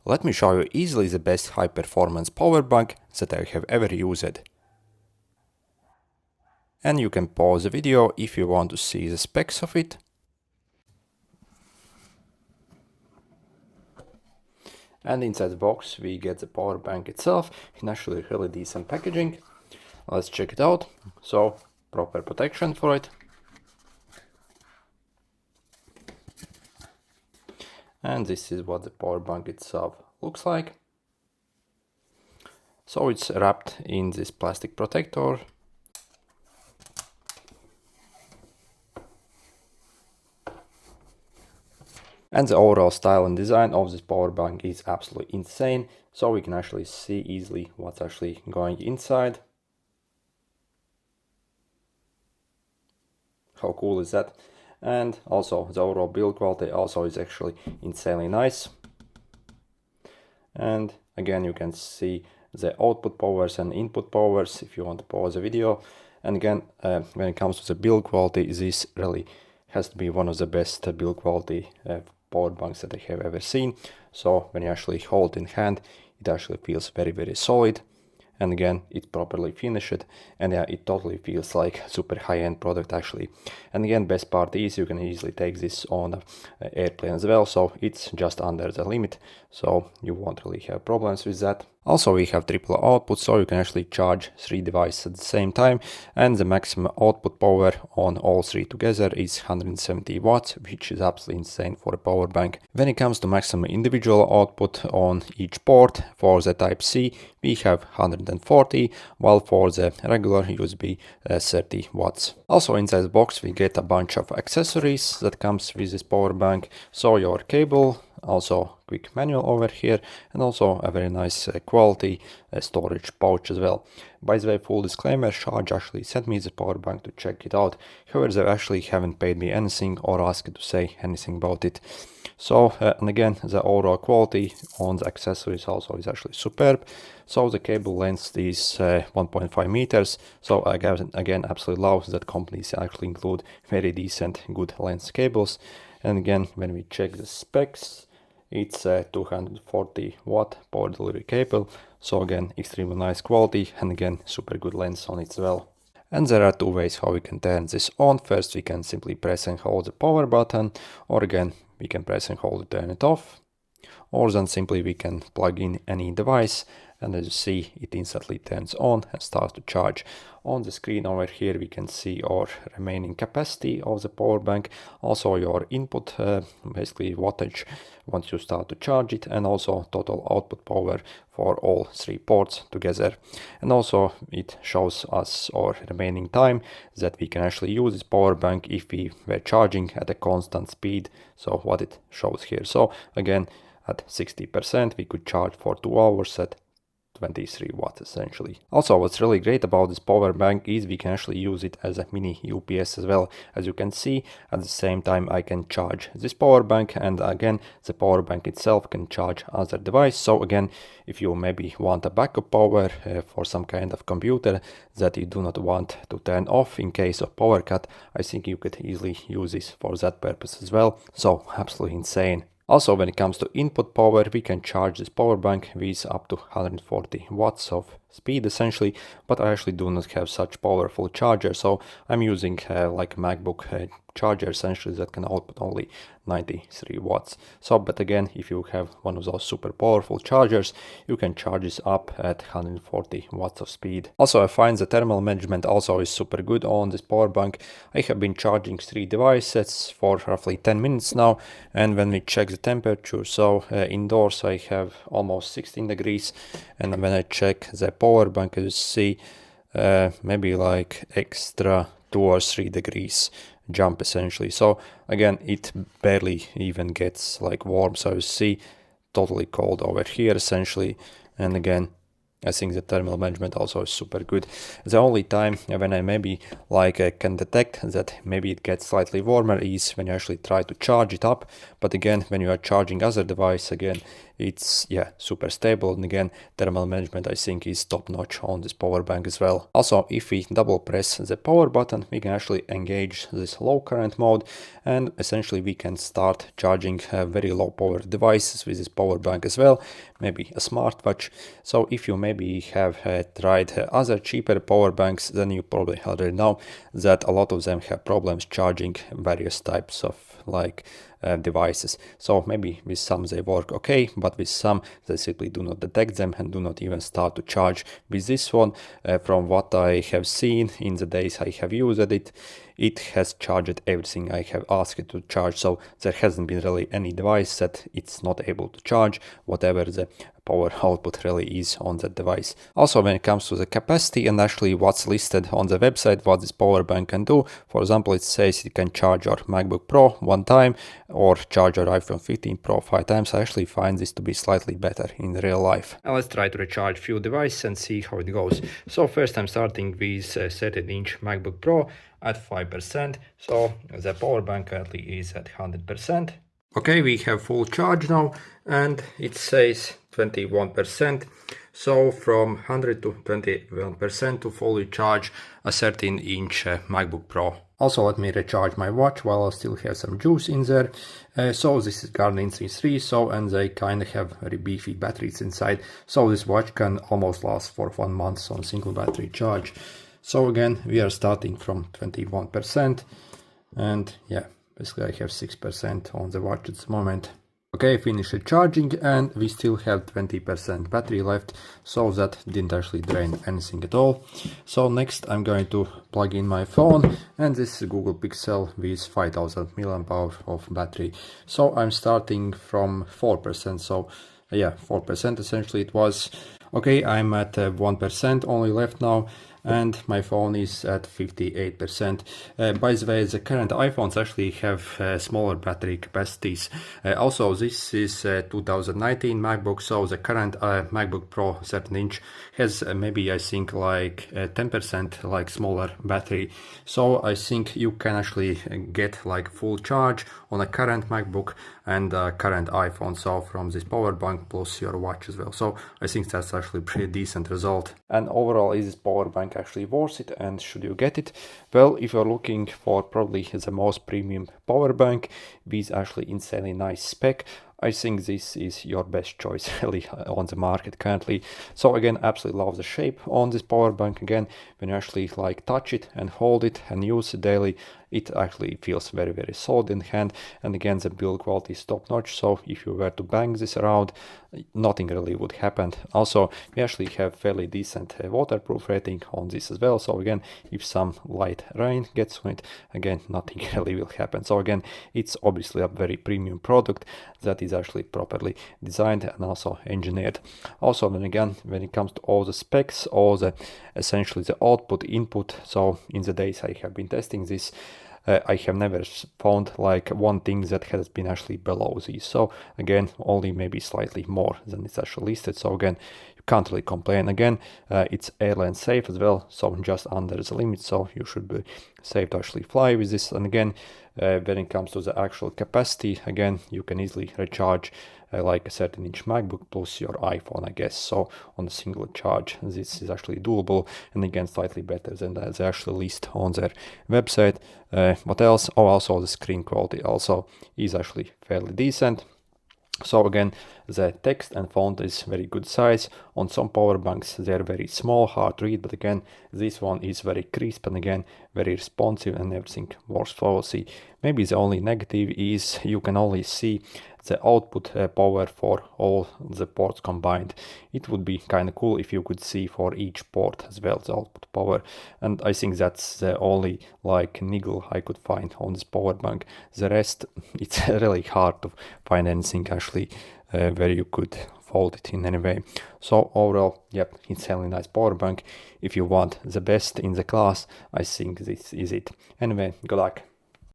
Let me show you easily the best high performance power bank that I have ever used. And you can pause the video if you want to see the specs of it. And inside the box we get the power bank itself in actually really decent packaging. Let's check it out. So, proper protection for it. And this is what the power bank itself looks like. So it's wrapped in this plastic protector. And the overall style and design of this power bank is absolutely insane. So we can actually see easily what's actually going inside. How cool is that? And also the overall build quality also is actually insanely nice. And again, you can see the output powers and input powers if you want to pause the video. And again, when it comes to the build quality, this really has to be one of the best build quality power banks that I have ever seen. So when you actually hold it in hand, it actually feels very, very solid. And again, it's properly finished, and yeah, it totally feels like super high-end product actually. And again, best part is you can easily take this on an airplane as well, so it's just under the limit, so you won't really have problems with that. Also, we have triple output, so you can actually charge 3 devices at the same time, and the maximum output power on all 3 together is 170 watts, which is absolutely insane for a power bank. When it comes to maximum individual output on each port, for the Type-C, we have 140, while for the regular USB 30 watts. Also inside the box we get a bunch of accessories that comes with this power bank, so your cable, also quick manual over here, and also a very nice quality storage pouch as well. By the way, full disclaimer, Sharge actually sent me the power bank to check it out. However, they actually haven't paid me anything or asked to say anything about it. So, and again, the overall quality on the accessories also is actually superb. So the cable length is 1.5 meters. So again, absolutely love that companies actually include very decent, good length cables. And again, when we check the specs, it's a 240 watt power delivery cable. So again, extremely nice quality, and again, super good length on it as well. And there are 2 ways how we can turn this on. First, we can simply press and hold the power button, or again, we can press and hold to turn it off. Or then simply we can plug in any device, and as you see, it instantly turns on and starts to charge. On the screen over here we can see our remaining capacity of the power bank, also your input, basically wattage once you start to charge it, and also total output power for all 3 ports together. And also it shows us our remaining time that we can actually use this power bank if we were charging at a constant speed. So what it shows here. So again, at 60% we could charge for 2 hours at 23 watts essentially. Also, what's really great about this power bank is we can actually use it as a mini UPS as well. As you can see, at the same time I can charge this power bank, and again the power bank itself can charge other device. So again, if you maybe want a backup power for some kind of computer that you do not want to turn off in case of power cut, I think you could easily use this for that purpose as well. So absolutely insane. Also, when it comes to input power, we can charge this power bank with up to 140 watts of speed essentially, but I actually do not have such powerful charger, so I'm using like a MacBook charger essentially that can output only 93 watts. So, but again, if you have one of those super powerful chargers, you can charge this up at 140 watts of speed. Also, I find the thermal management also is super good on this power bank. I have been charging 3 devices for roughly 10 minutes now, and when we check the temperature, so indoors I have almost 16 degrees, and when I check the power bank, as you see, maybe like extra 2 or 3 degrees jump essentially. So again, it barely even gets like warm, so you see totally cold over here essentially. And again, I think the thermal management also is super good. The only time when I maybe can detect that maybe it gets slightly warmer is when you actually try to charge it up. But again, when you are charging other device, again, it's super stable. And again, thermal management I think is top notch on this power bank as well. Also, if we double press the power button, we can actually engage this low current mode, and essentially we can start charging very low power devices with this power bank as well, maybe a smartwatch. So if you maybe have tried other cheaper power banks, then you probably already know that a lot of them have problems charging various types of devices. So maybe with some they work okay, but with some they simply do not detect them and do not even start to charge. With this one, from what I have seen in the days I have used it, it has charged everything I have asked it to charge. So there hasn't been really any device that it's not able to charge whatever the power output really is on that device. Also, when it comes to the capacity and actually what's listed on the website, what this power bank can do, for example, it says it can charge your MacBook Pro 1 time or charge your iPhone 15 Pro 5 times. I actually find this to be slightly better in real life. Now let's try to recharge few devices and see how it goes. So first I'm starting with 13-inch MacBook Pro at 5%. So the power bank currently is at 100%. Okay, we have full charge now, and it says 21%. So from 100 to 21% to fully charge a 13-inch MacBook Pro. Also, let me recharge my watch while I still have some juice in there. So this is Garmin C3, and they kind of have very beefy batteries inside. So this watch can almost last for 1 month on single battery charge. So again, we are starting from 21%, and basically I have 6% on the watch at the moment. Okay, finished charging, and we still have 20% battery left, so that didn't actually drain anything at all. So next I'm going to plug in my phone, and this is Google Pixel with 5000 mAh of battery. So I'm starting from 4%, so 4% essentially it was. Okay, I'm at 1% only left now, and my phone is at 58%. By the way, the current iPhones actually have smaller battery capacities. Also, this is 2019 MacBook, so the current MacBook Pro 13-inch has maybe I think 10% smaller battery. So I think you can actually get full charge on a current MacBook and current iPhone, so from this power bank plus your watch as well. So I think that's actually pretty decent result. And overall, is this power bank actually worth it, and should you get it? Well, if you're looking for probably the most premium power bank with actually insanely nice spec, I think this is your best choice really on the market currently. So again, absolutely love the shape on this power bank. Again, when you actually touch it and hold it and use it daily, it actually feels very, very solid in hand. And again, the build quality is top notch. So if you were to bang this around, nothing really would happen. Also, we actually have fairly decent waterproof rating on this as well. So again, if some light rain gets on it, again, nothing really will happen. So again, it's obviously a very premium product that is actually properly designed and also engineered. Also, then again, when it comes to all the specs, all the essentially the output, input, so in the days I have been testing this, I have never found one thing that has been actually below these. So again, only maybe slightly more than it's actually listed. So again, you can't really complain. Again, it's airline safe as well, so just under the limit. So you should be safe to actually fly with this. And again, when it comes to the actual capacity, again, you can easily recharge like a 13-inch MacBook plus your iPhone, I guess. So on a single charge, this is actually doable, and again, slightly better than the actual list on their website. What else? Oh, also the screen quality also is actually fairly decent. So again, the text and font is very good size. On some power banks they are very small, hard to read, but again, this one is very crisp and again very responsive and everything works flawlessly. Maybe the only negative is you can only see the output power for all the ports combined. It would be kind of cool if you could see for each port as well the output power, and I think that's the only niggle I could find on this power bank. The rest, it's really hard to find anything actually where you could fault it in any way. So overall, yep, it's a really nice power bank. If you want the best in the class, I think this is it. Anyway, good luck.